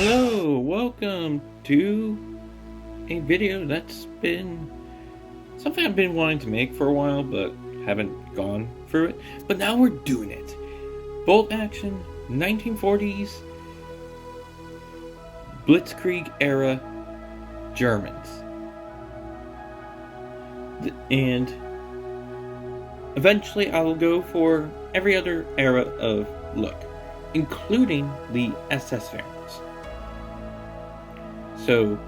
Hello, welcome to a video that's been something I've been wanting to make for a while, but haven't gone through it. But now we're doing it. Bolt action, 1940s, Blitzkrieg era Germans. And eventually I will go for every other era of look, including the SS variants. So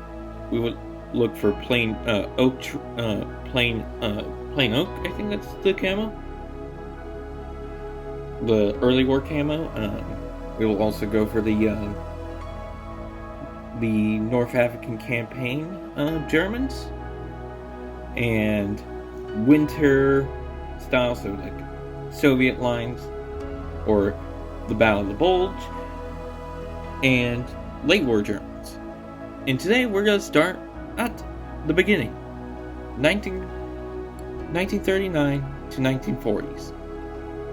we would look for plain oak, plain oak. I think that's the camo, the early war camo. We will also go for the North African campaign Germans and winter style, so like Soviet lines or the Battle of the Bulge and late war Germans. And today we're going to start at the beginning, 1939 to 1940s,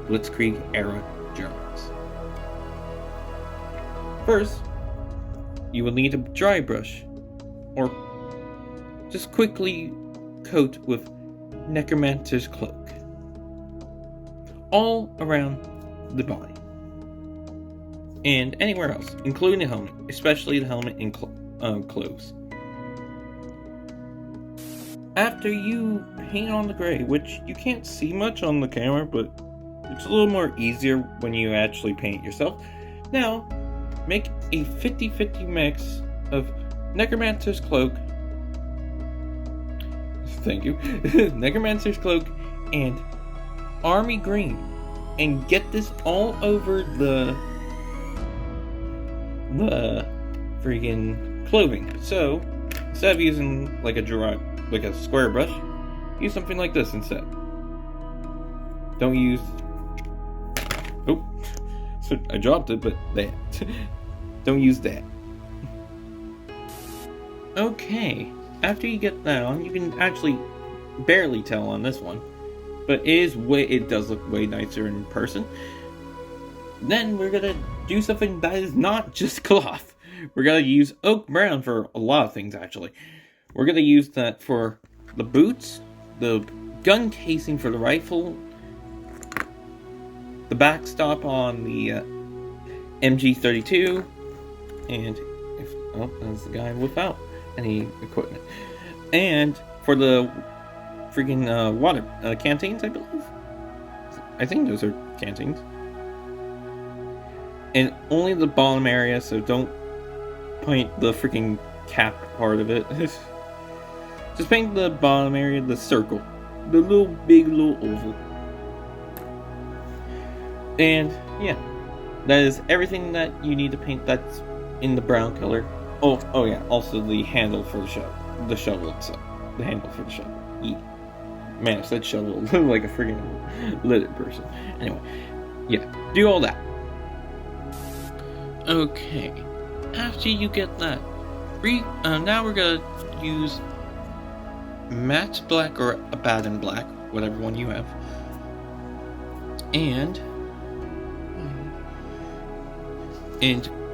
Blitzkrieg era Germans. First, you will need a dry brush, or just quickly coat with Necromancer's Cloak, all around the body, and anywhere else, including the helmet, especially the helmet and clothes. After you paint on the gray, which you can't see much on the camera, but it's a little more easier when you actually paint it yourself. Now, make a 50-50 mix of Necromancer's Cloak, thank you, Necromancer's Cloak and Army Green, and get this all over the freaking clothing. So instead of using like a square brush, use something like this instead. Don't use, oh, so I dropped it, but that. Don't use that. Okay, after you get that on, you can actually barely tell on this one, but it does look way nicer in person. Then we're gonna do something that is not just cloth. We're gonna use oak brown for a lot of things, actually. We're gonna use that for the boots, the gun casing for the rifle, the backstop on the MG32, and that's the guy without any equipment. And for the freaking water canteens, I believe. I think those are canteens. And only the bottom area, so don't paint the freaking cap part of it. Just paint the bottom area, the circle. The big little oval. And yeah, that is everything that you need to paint that's in the brown color. Oh yeah, also the handle for the shovel. The shovel itself. The handle for the shovel. Yeah. Man, I said shovel like a freaking lit person. Anyway, yeah, do all that. Okay, after you get that, now we're gonna use matte black or Abaddon black, whatever one you have, and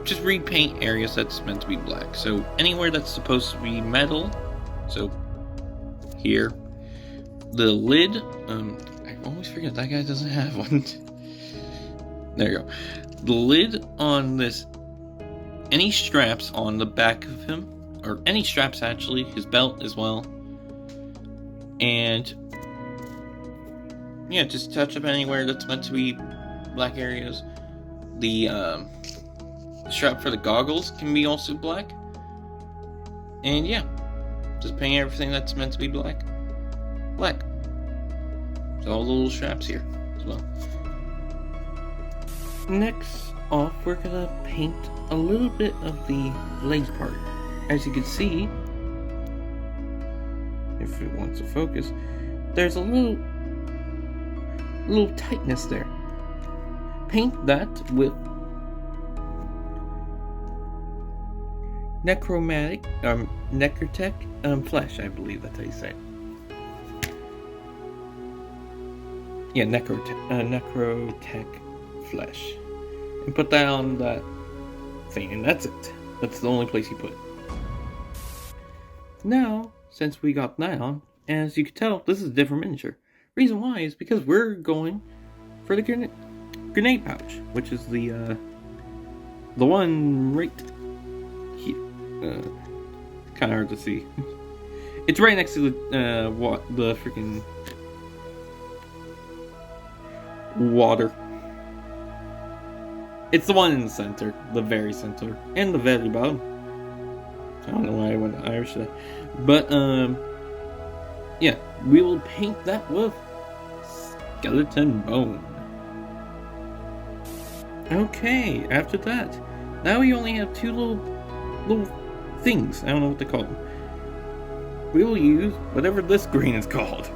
just repaint areas that's meant to be black. So anywhere that's supposed to be metal, so here, the lid, I always forget that guy doesn't have one. There you go. The lid on this, any straps on the back of him, or any straps actually, his belt as well, and yeah, just touch up anywhere that's meant to be black areas. The strap for the goggles can be also black, and yeah, just paint everything that's meant to be black. So all the little straps here as well. Next off, we're gonna paint a little bit of the leg part. As you can see, if it wants to focus, there's a little tightness there. Paint that with Necrotech Flesh, I believe that's how you say it. Yeah, Necrotech Flesh. And put that on that thing, and that's it. That's the only place you put it. Now, since we got that on, as you can tell, this is a different miniature. Reason why is because we're going for the grenade pouch, which is the one right here. Kind of hard to see. It's right next to the freaking water. It's the one in the center, the very center, and the very bottom. I don't know why I went Irish there. But, yeah, we will paint that with skeleton bone. Okay, after that, now we only have two little things. I don't know what they call them. We will use whatever this green is called.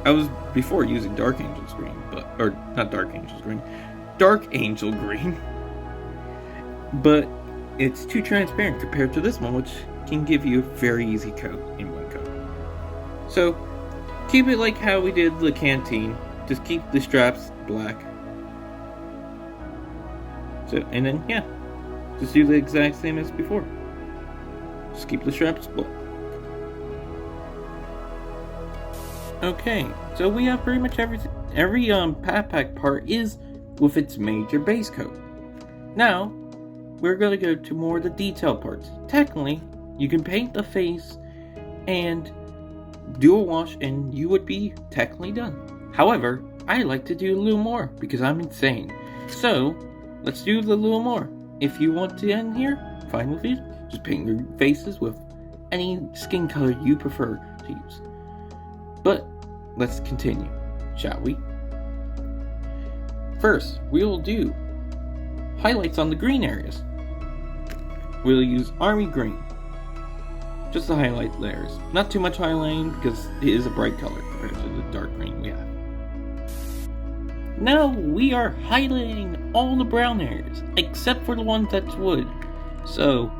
I was before using Dark Angel's green, or not Dark Angel's green, Dark Angel green. But it's too transparent compared to this one, which can give you a very easy coat in one coat. So, keep it like how we did the canteen. Just keep the straps black. So, and then, yeah, just do the exact same as before. Just keep the straps black. Okay, so we have pretty much every backpack part is with its major base coat. Now, we're going to go to more of the detail parts. Technically, you can paint the face and do a wash and you would be technically done. However, I like to do a little more because I'm insane. So, let's do a little more. If you want to end here, fine with you. Just paint your faces with any skin color you prefer to use. But, let's continue, shall we? First, we will do highlights on the green areas. We'll use army green. Just to highlight layers. Not too much highlighting because it is a bright color compared to the dark green we have. Now we are highlighting all the brown areas, except for the ones that's wood. So,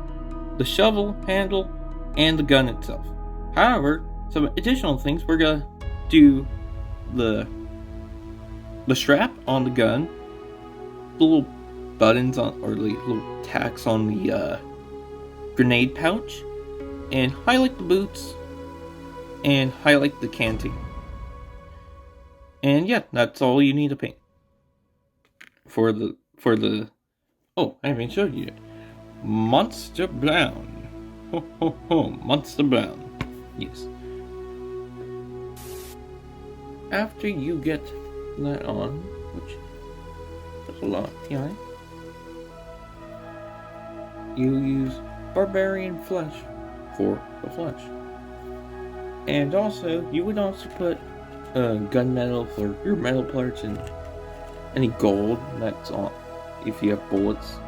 the shovel handle and the gun itself. However, some additional things, we're gonna do the strap on the gun, the little buttons on, or the little tacks on the grenade pouch, and highlight the boots, and highlight the canteen. And yeah, that's all you need to paint. For the oh, I haven't showed you yet. Monster Brown. Ho ho ho, Monster Brown. Yes. After you get that on, which there's a lot, yeah. You use Barbarian Flesh for the flesh. And also, you would also put gunmetal for your metal parts and any gold that's on if you have bullets.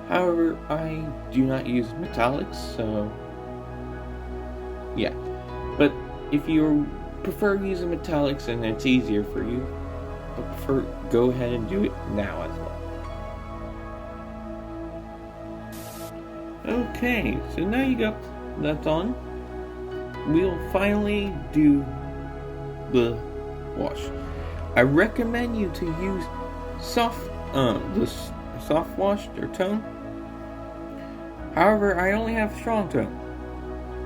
However, I do not use metallics, so yeah. But if you prefer using metallics and it's easier for you, I prefer go ahead and do it now as well. Okay, so now you got that on. We'll finally do the wash. I recommend you to use the soft wash or tone. However, I only have strong tone.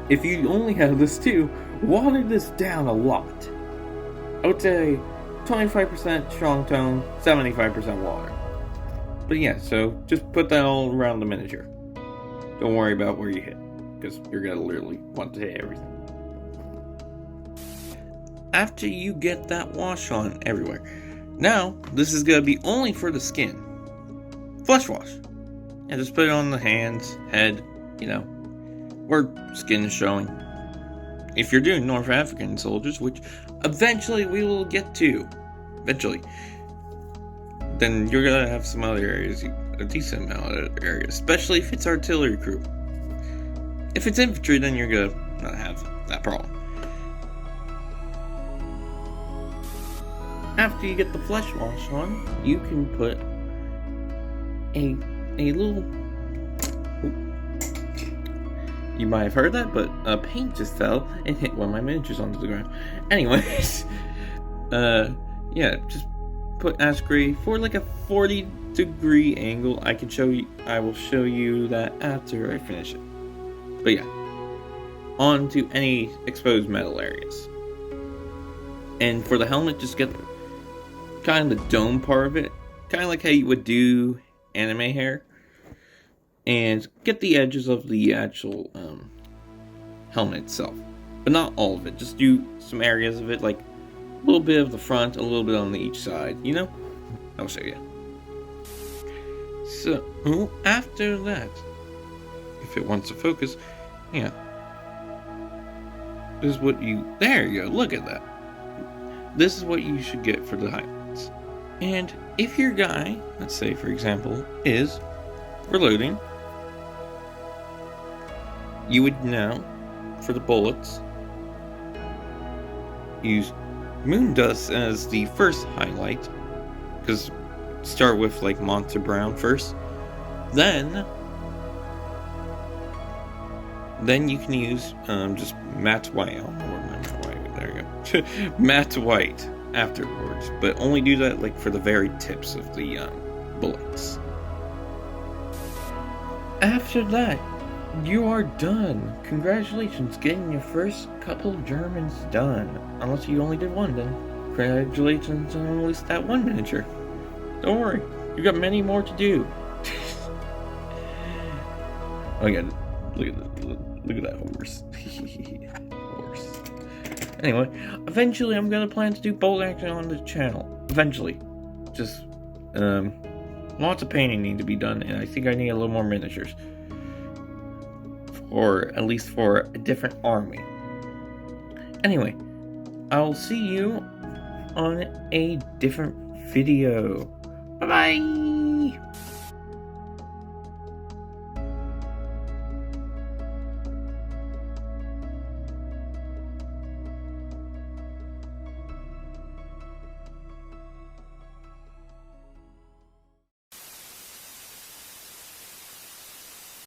If you only have this too, water this down a lot. I would say 25% strong tone, 75% water. But yeah, so just put that all around the miniature. Don't worry about where you hit, because you're gonna literally want to hit everything. After you get that wash on everywhere, now this is gonna be only for the skin. Flesh wash. And just put it on the hands, head, where skin is showing. If you're doing North African soldiers, which eventually we will get to, then you're gonna have some other areas, a decent amount of areas, especially if it's artillery crew. If it's infantry, then you're gonna not have that problem. After you get the flesh wash on, you can put a little. You might have heard that, but paint just fell and hit one of my miniatures onto the ground. Anyways, yeah, just put Asprey for like a 40-degree angle. I will show you that after I finish it. But yeah, on to any exposed metal areas. And for the helmet, just get kind of the dome part of it, kind of like how you would do anime hair, and get the edges of the actual helmet itself, but not all of it. Just do some areas of it, like a little bit of the front, a little bit on each side, you know? I'll show you. So, after that, if it wants to focus, yeah. This is what there you go, look at that. This is what you should get for the highlights. And if your guy, let's say for example, is reloading, you would now, for the bullets, use moon dust as the first highlight, because start with like Monster Brown first, then you can use just matte white. I don't know where my matte white. There you go. Matte white afterwards, but only do that like for the very tips of the bullets. After that, you are done. Congratulations, getting your first couple of Germans done. Unless you only did one, then congratulations on at least that one miniature. Don't worry, you got many more to do. Oh yeah, look at that horse. Horse. Anyway, eventually I'm gonna plan to do bolt action on the channel. Eventually. Just, lots of painting need to be done, and I think I need a little more miniatures. Or at least for a different army. Anyway, I'll see you on a different video. Bye-bye!